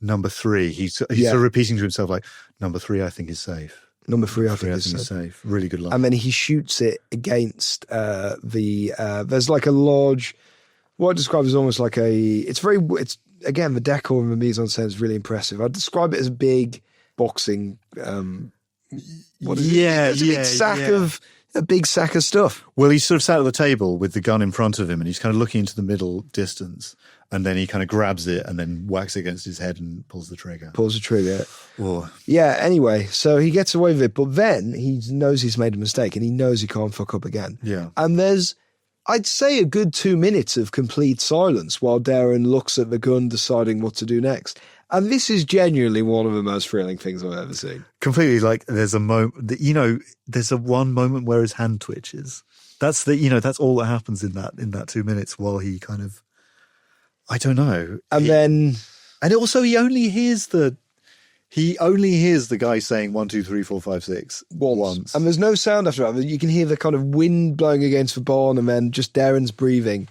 number 3. He's sort of repeating to himself like, number 3 I think is safe. Number 3 I think is safe. Really good line. And then he shoots it against there's like a large, what I describe as almost like it's again, the decor and the mise en scène is really impressive. I'd describe it as a big boxing, what is it? It's a big sack of stuff. Well, he's sort of sat at the table with the gun in front of him, and he's kind of looking into the middle distance, and then he kind of grabs it and then whacks it against his head and pulls the trigger. Whoa. Yeah, anyway, so he gets away with it, but then he knows he's made a mistake, and he knows he can't fuck up again. Yeah. And there's, I'd say, a good 2 minutes of complete silence while Derren looks at the gun, deciding what to do next. And this is genuinely one of the most thrilling things I've ever seen. Completely, like there's a moment that, there's one moment where his hand twitches. That's that's all that happens in that 2 minutes while he kind of, I don't know. And also he only hears the guy saying 1, 2, 3, 4, 5, 6 once. And there's no sound after that. You can hear the kind of wind blowing against the barn, and then just Derren's breathing.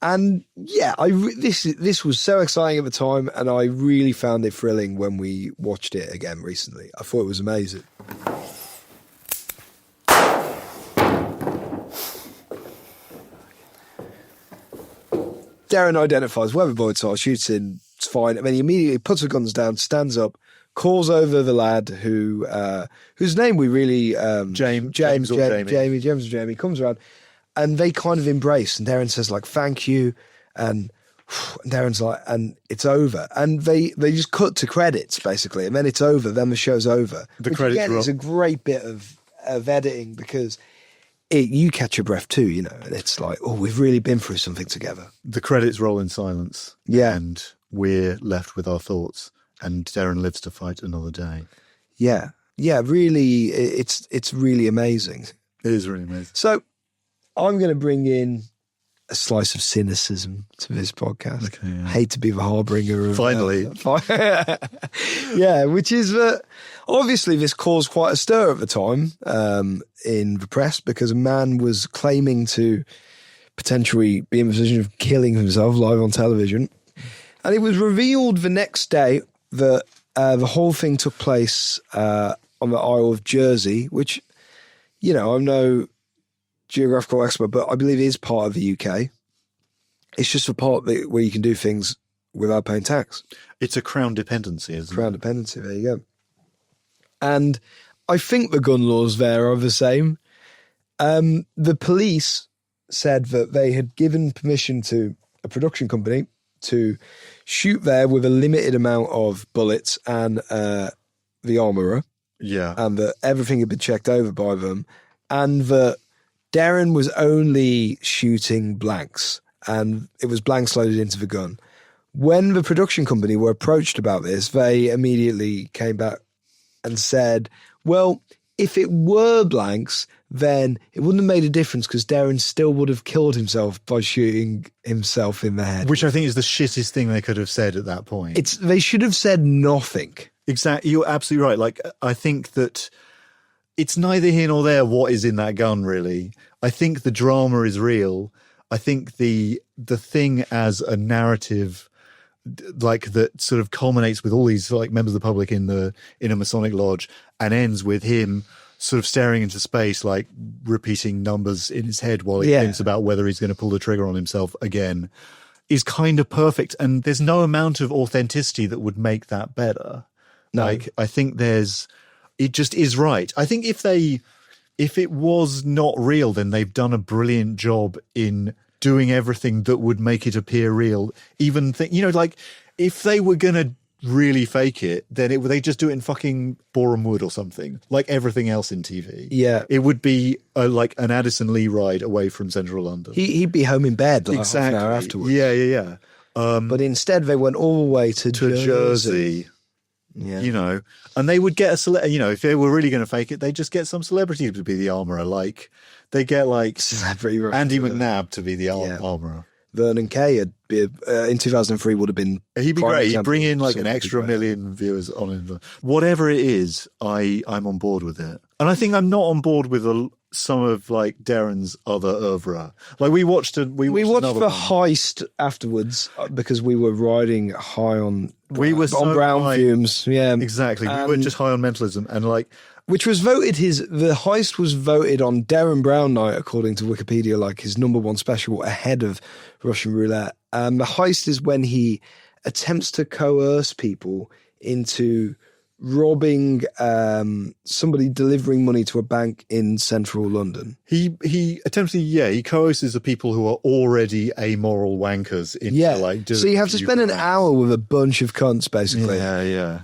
And yeah, this was so exciting at the time, and I really found it thrilling when we watched it again recently. I thought it was amazing. Derren identifies where the bullets are, shoots in, it's fine, and then he immediately puts the guns down, stands up, calls over the lad whose name we really James or Jamie comes around. And they kind of embrace, and Derren says like, "Thank you," and Darren's like, and it's over. And they just cut to credits basically, and then it's over. Then the show's over. The credits again, roll. It's a great bit of editing because you catch your breath too, and it's like, oh, we've really been through something together. The credits roll in silence. Yeah, and we're left with our thoughts. And Derren lives to fight another day. Yeah, really, it's really amazing. It is really amazing. So I'm going to bring in a slice of cynicism to this podcast. Okay, yeah. I hate to be the harbinger of... Finally. Yeah, which is that obviously this caused quite a stir at the time in the press because a man was claiming to potentially be in the position of killing himself live on television. And it was revealed the next day that the whole thing took place on the Isle of Jersey, which, I'm no geographical expert, but I believe it is part of the UK. It's just a part where you can do things without paying tax. It's a crown dependency, isn't it? Crown dependency, there you go. And I think the gun laws there are the same. The police said that they had given permission to a production company to shoot there with a limited amount of bullets and the armourer. Yeah. And that everything had been checked over by them. And that Derren was only shooting blanks, and it was blanks loaded into the gun. When the production company were approached about this, they immediately came back and said, well, if it were blanks, then it wouldn't have made a difference because Derren still would have killed himself by shooting himself in the head. Which I think is the shittest thing they could have said at that point. They should have said nothing. Exactly. You're absolutely right. Like, I think that it's neither here nor there what is in that gun, really. I think the drama is real. I think the thing as a narrative, like, that sort of culminates with all these like members of the public in a Masonic lodge and ends with him sort of staring into space, like repeating numbers in his head while he thinks about whether he's going to pull the trigger on himself again, is kind of perfect. And there's no amount of authenticity that would make that better. No. Like, I think it just is right. I think if it was not real, then they've done a brilliant job in doing everything that would make it appear real. Even like if they were going to really fake it, then they just do it in fucking Boreham Wood or something, like everything else in TV. Yeah. It would be like an Addison Lee ride away from central London. He'd be home in bed like exactly. half an hour afterwards. Yeah. But instead, they went all the way to Jersey. Yeah. You know, and they would get if they were really going to fake it, they'd just get some celebrity to be the armourer. Like, they get like Celebrity Andy McNabb to be the armourer. Vernon Kay in 2003 would have been. He'd be great. He'd bring in like an Something extra great. million viewers on it. Whatever it is, I'm on board with it. And I think I'm not on board with some of like Derren's other oeuvre. Like we watched the another one. heist afterwards because we were riding high on so brown high. fumes. Yeah, Exactly. We were just high on mentalism and like. Which was voted the heist was voted on Derren Brown night, according to Wikipedia, like his #1 special ahead of Russian Roulette. The heist is when he attempts to coerce people into robbing somebody delivering money to a bank in central London. He attempts to, he coerces the people who are already amoral wankers into like so you have to spend an hour with a bunch of cunts, basically. Yeah.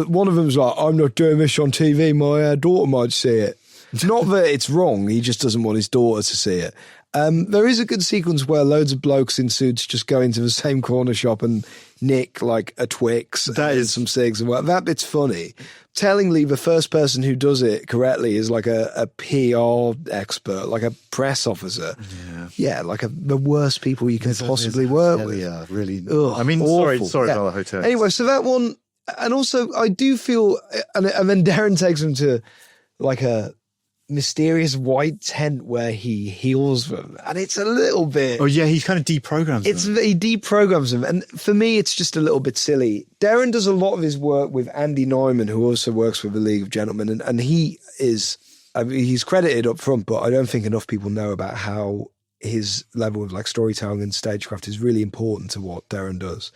One of them's like, I'm not doing this on TV, my daughter might see it. Not that it's wrong, he just doesn't want his daughter to see it. There is a good sequence where loads of blokes in suits just go into the same corner shop and nick like a Twix and some cigs and what. That bit's funny. Tellingly, the first person who does it correctly is like a PR expert, like a press officer. Yeah, like the worst people you can possibly work with. Yeah, really. Ugh, I mean, awful. sorry about the hotel. Anyway, so that one, and also I do feel, and then Derren takes him to like a mysterious white tent where he heals them, and it's a little bit. Oh yeah, he kind of deprograms them. He deprograms them, and for me, it's just a little bit silly. Derren does a lot of his work with Andy Nyman, who also works with the League of Gentlemen, and he is. I mean, he's credited up front, but I don't think enough people know about how his level of like storytelling and stagecraft is really important to what Derren does.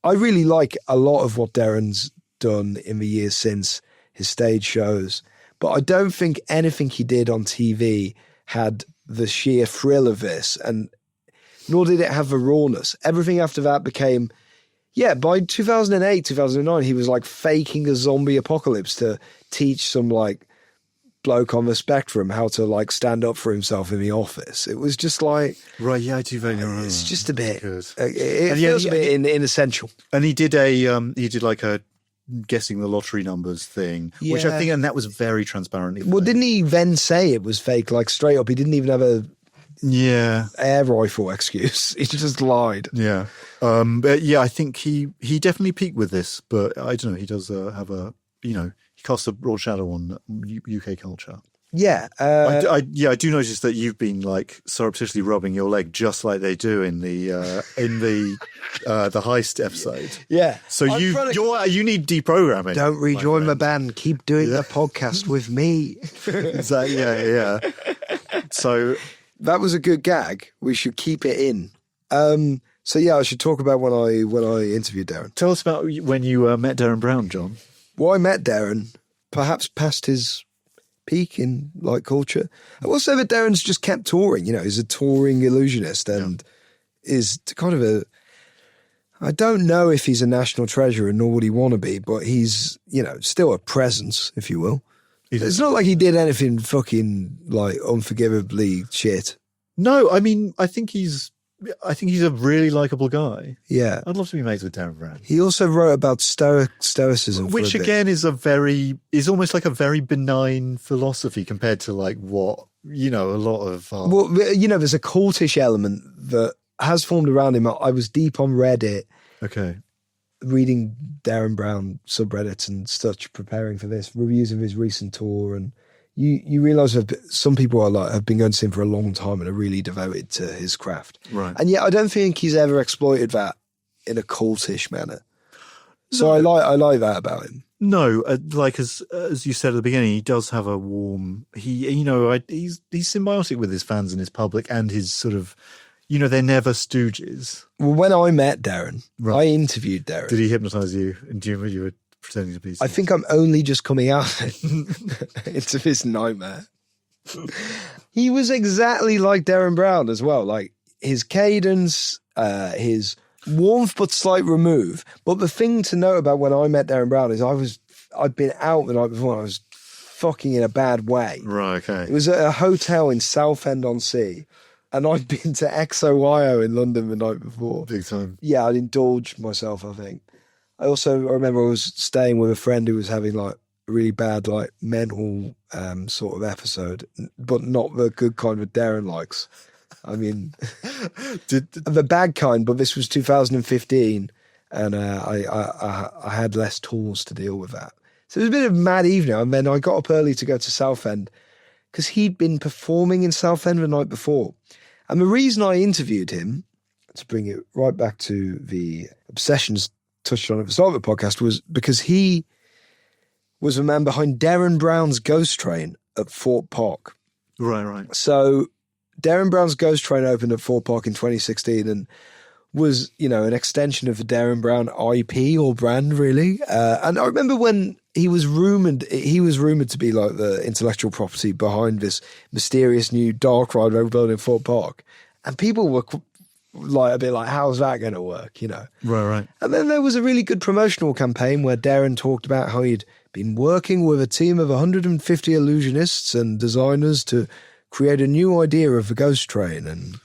I really like a lot of what Derren's done in the years since his stage shows. But I don't think anything he did on TV had the sheer thrill of this, and nor did it have the rawness. Everything after that became, by 2008, 2009, he was like faking a zombie apocalypse to teach some like bloke on the spectrum how to like stand up for himself in the office. It was just like... Right, yeah, I do very remember. It's just a bit... Good. It feels a bit inessential. And he did like a guessing the lottery numbers thing, which I think, and that was very transparently. Well, didn't he then say it was fake, like straight up? He didn't even have a air rifle excuse. He just lied. Yeah. But I think he definitely peaked with this, but I don't know. He does have he casts a broad shadow on UK culture. Yeah. I do notice that you've been like surreptitiously rubbing your leg just like they do in the heist episode. Yeah. So you need deprogramming. Don't rejoin my band. Keep doing the podcast with me. Exactly. Yeah. So that was a good gag. We should keep it in. So I should talk about when I interviewed Derren. Tell us about when you met Derren Brown, John. Well, I met Derren, perhaps past his peak in like culture. I will say that Derren's just kept touring. He's a touring illusionist and is kind of I don't know if he's a national treasure nor would he want to be, but he's, still a presence, if you will. It's not like he did anything fucking like unforgivably shit. No, I mean, I think he's a really likable guy. Yeah. I'd love to be mates with Derren Brown. He also wrote about stoicism. Which again is almost like a very benign philosophy compared to like what, a lot of... Well, there's a cultish element that has formed around him. I was deep on Reddit. Okay. Reading Derren Brown subreddits and such, preparing for this, reviews of his recent tour, and you realise that some people have been going to see him for a long time and are really devoted to his craft. Right. And yet I don't think he's ever exploited that in a cultish manner. So I like that about him. No, like as you said at the beginning, he does have a warm. He's symbiotic with his fans and his public and his sort of. They're never stooges. Well, when I met Derren, right. I interviewed Derren. Did he hypnotise you? And you were pretending to be? I think I'm only just coming out into this nightmare. He was exactly like Derren Brown as well. Like his cadence, his warmth but slight remove. But the thing to note about when I met Derren Brown is I'd been out the night before and I was fucking in a bad way. Right, okay. It was at a hotel in Southend-on-Sea, and I'd been to XOYO in London the night before. Big time. Yeah, I'd indulged myself, I think. I remember I was staying with a friend who was having like a really bad like mental sort of episode, but not the good kind that Derren likes. I mean, the bad kind, but this was 2015, and I had less tools to deal with that. So it was a bit of a mad evening, and then I got up early to go to Southend because he'd been performing in Southend the night before. And the reason I interviewed him, to bring it right back to the obsessions touched on at the start of the podcast, was because he was the man behind Derren Brown's Ghost Train at Fort Park. Right. So Derren Brown's Ghost Train opened at Fort Park in 2016 and was, an extension of the Derren Brown IP or brand, really. And I remember when he was rumored to be like the intellectual property behind this mysterious new dark ride they were building in Fort Park. And people were like a bit like, how's that going to work, Right. And then there was a really good promotional campaign where Derren talked about how he'd been working with a team of 150 illusionists and designers to create a new idea of the Ghost Train. And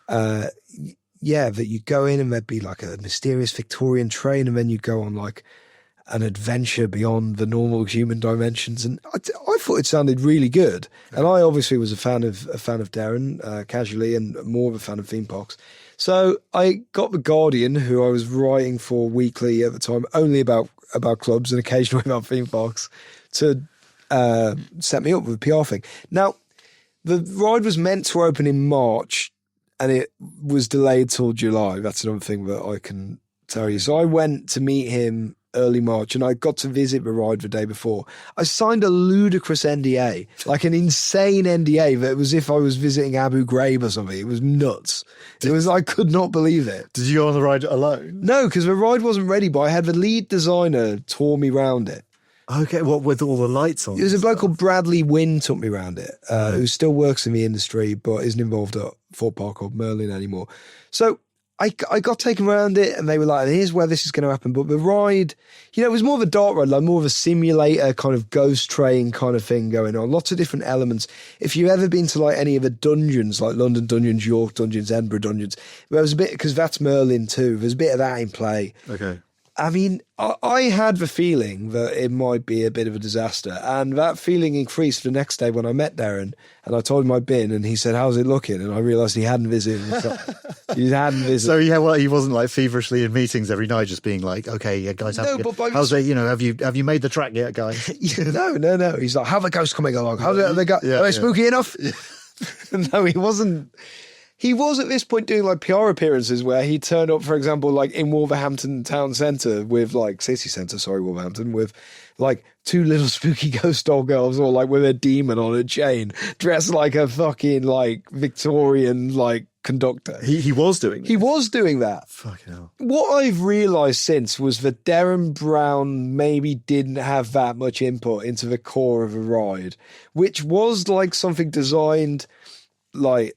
that you go in and there'd be like a mysterious Victorian train, and then you go on like an adventure beyond the normal human dimensions. And I thought it sounded really good. And I obviously was a fan of Derren casually, and more of a fan of theme parks. So I got The Guardian, who I was writing for weekly at the time, only about clubs and occasionally about theme parks, to set me up with a PR thing. Now, the ride was meant to open in March, and it was delayed till July. That's another thing that I can tell you. So I went to meet him early March, and I got to visit the ride the day before. I signed a ludicrous NDA, like an insane NDA that was if I was visiting Abu Ghraib or something. It was nuts. I could not believe it. Did you go on the ride alone? No, because the ride wasn't ready, but I had the lead designer tour me round it. Okay, what with all the lights on? It was a bloke called Bradley Wynn took me around it, who still works in the industry but isn't involved at Fort Park or Merlin anymore. So I got taken around it, and they were like, here's where this is going to happen. But the ride, it was more of a dark ride, like more of a simulator kind of ghost train kind of thing going on. Lots of different elements. If you've ever been to like any of the dungeons, like London dungeons, York dungeons, Edinburgh dungeons, there was a bit, because that's Merlin too, there's a bit of that in play. Okay. I mean, I had the feeling that it might be a bit of a disaster, and that feeling increased the next day when I met Derren, and I told him I'd been, and he said, how's it looking? And I realised he hadn't visited. He hadn't visited. So, he wasn't like feverishly in meetings every night just being like, okay, yeah, guys, how's it, have you made the track yet, guys? No. He's like, how are the ghosts coming along? Are they spooky enough? No, he wasn't. He was at this point doing like PR appearances where he turned up, for example, like in Wolverhampton town centre with Wolverhampton, with like two little spooky ghost doll girls, or like with a demon on a chain, dressed like a fucking like Victorian like conductor. He was doing that. He was doing that. Fucking hell. What I've realised since was that Derren Brown maybe didn't have that much input into the core of a ride, which was like something designed like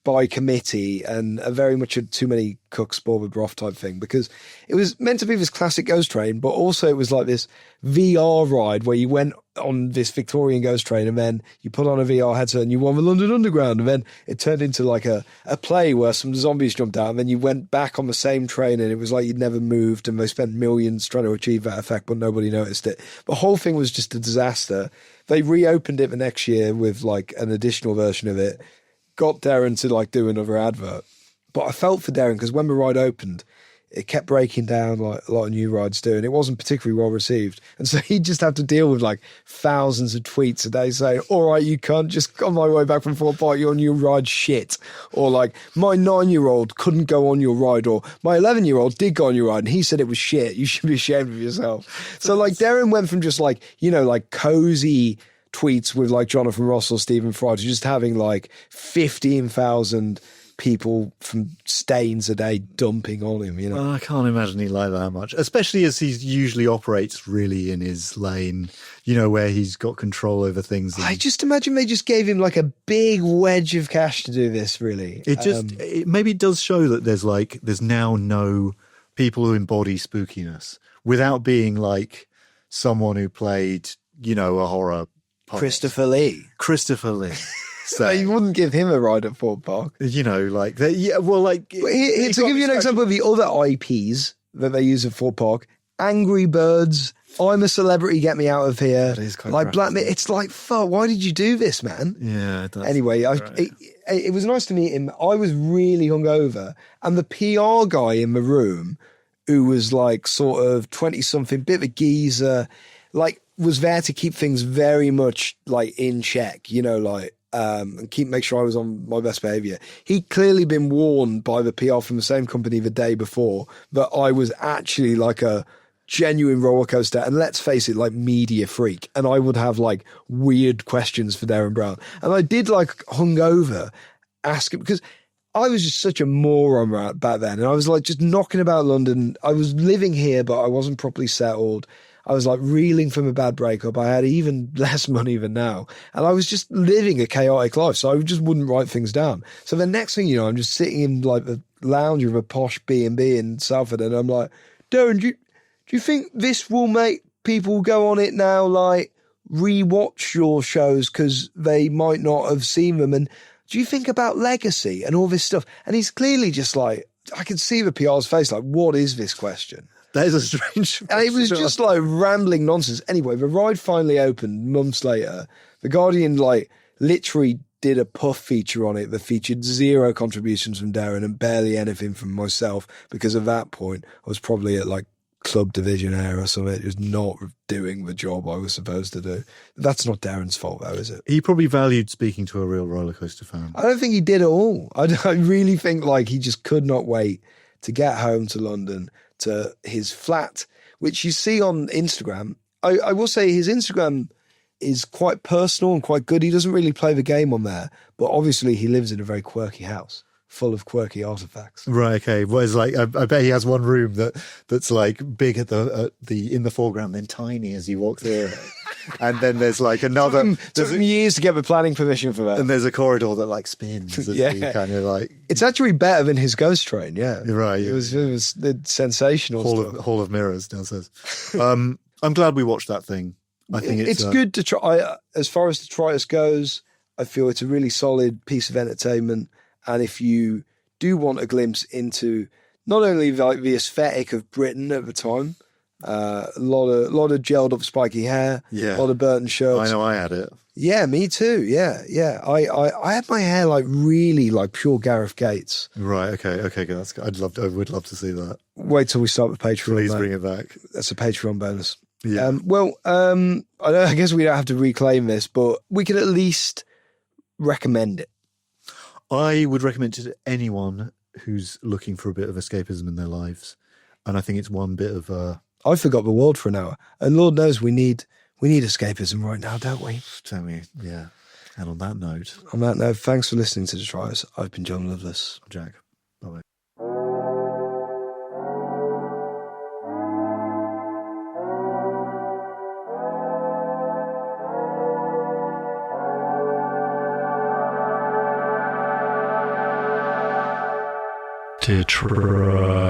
by committee, and a very much a too many cooks spoil the broth type thing, because it was meant to be this classic ghost train, but also it was like this VR ride where you went on this Victorian ghost train and then you put on a VR headset and you won the London Underground, and then it turned into like a play where some zombies jumped out, and then you went back on the same train and it was like you'd never moved, and they spent millions trying to achieve that effect but nobody noticed it. The whole thing was just a disaster. They reopened it the next year with like an additional version of it, got Derren to like do another advert. But I felt for Derren because when the ride opened, it kept breaking down like a lot of new rides do, and it wasn't particularly well received. And so he'd just have to deal with like thousands of tweets a day saying, all right, you can't, just on my way back from Fort Park, your new ride shit. Or like, my 9-year-old couldn't go on your ride, or my 11-year-old did go on your ride and he said it was shit. You should be ashamed of yourself. So like Derren went from just like, like cozy tweets with like Jonathan Ross or Stephen Fry to just having like 15,000 people from Staines a day dumping on him, you know. Well, I can't imagine he liked that much, especially as he usually operates really in his lane, you know, where he's got control over things. I just imagine they just gave him like a big wedge of cash to do this, really. It maybe does show that there's now no people who embody spookiness without being like someone who played, you know, a horror part. Christopher Lee. So You wouldn't give him a ride at Fort Park. you know, like to give you an example of the other IPs that they use at Fort Park, Angry Birds, I'm a Celebrity, Get Me Out of Here. That is quite like crap, Black isn't it? It's like, fuck, why did you do this, man? Yeah. That's Anyway, right. it was nice to meet him. I was really hungover, and the PR guy in the room, who was like sort of 20-something, bit of a geezer, like was there to keep things very much like in check, you know, like and make sure I was on my best behaviour. He'd clearly been warned by the PR from the same company the day before that I was actually like a genuine roller coaster, and let's face it, like media freak, and I would have like weird questions for Derren Brown, and I did like hungover ask him, because I was just such a moron right back then, and I was like just knocking about London. I was living here, but I wasn't properly settled. I was like reeling from a bad breakup. I had even less money than now, and I was just living a chaotic life, so I just wouldn't write things down. So the next thing you know, I'm just sitting in like the lounge of a posh B&B in Salford, and I'm like, Derren, do you think this will make people go on it now, like rewatch your shows because they might not have seen them? And do you think about legacy and all this stuff? And he's clearly just like, I could see the PR's face, like, what is this question? That is a strange. And it was just like rambling nonsense. Anyway, the ride finally opened months later. The Guardian like literally did a puff feature on it that featured 0 contributions from Derren and barely anything from myself, because at that point I was probably at like Club Division Air or something. It was not doing the job I was supposed to do. That's not Darren's fault though, is it? He probably valued speaking to a real roller coaster fan. I don't think he did at all. I really think like he just could not wait to get home to London, to his flat, which you see on Instagram. I will say his Instagram is quite personal and quite good. He doesn't really play the game on there, but obviously he lives in a very quirky house full of quirky artifacts. Right. Okay. Well, it's like I bet he has one room that's like big at the in the foreground, then tiny as you walk through it, and then there's like another. Took him years to get the planning permission for that. And there's a corridor that like spins. Yeah. Kind of like. It's actually better than his ghost train. Yeah. Right. It was the sensational Hall of Mirrors downstairs. I'm glad we watched that thing. I think it's good to try. As far as Detritus goes, I feel it's a really solid piece of entertainment. And if you do want a glimpse into not only like the aesthetic of Britain at the time, a lot of gelled up spiky hair, Yeah. a lot of Burton shirts. I know I had it. Yeah, me too. Yeah. I had my hair like really like pure Gareth Gates. Right. Okay. That's good. I would love to see that. Wait till we start with Patreon. Please mate. bring it back. That's a Patreon bonus. Yeah. I guess we don't have to reclaim this, but we could at least recommend it. I would recommend it to anyone who's looking for a bit of escapism in their lives, and I think it's one bit of. I forgot the world for an hour, and Lord knows we need escapism right now, don't we? Tell me, yeah. And on that note, thanks for listening to Detritus. I've been John Loveless. Jack. Bye. Detritus.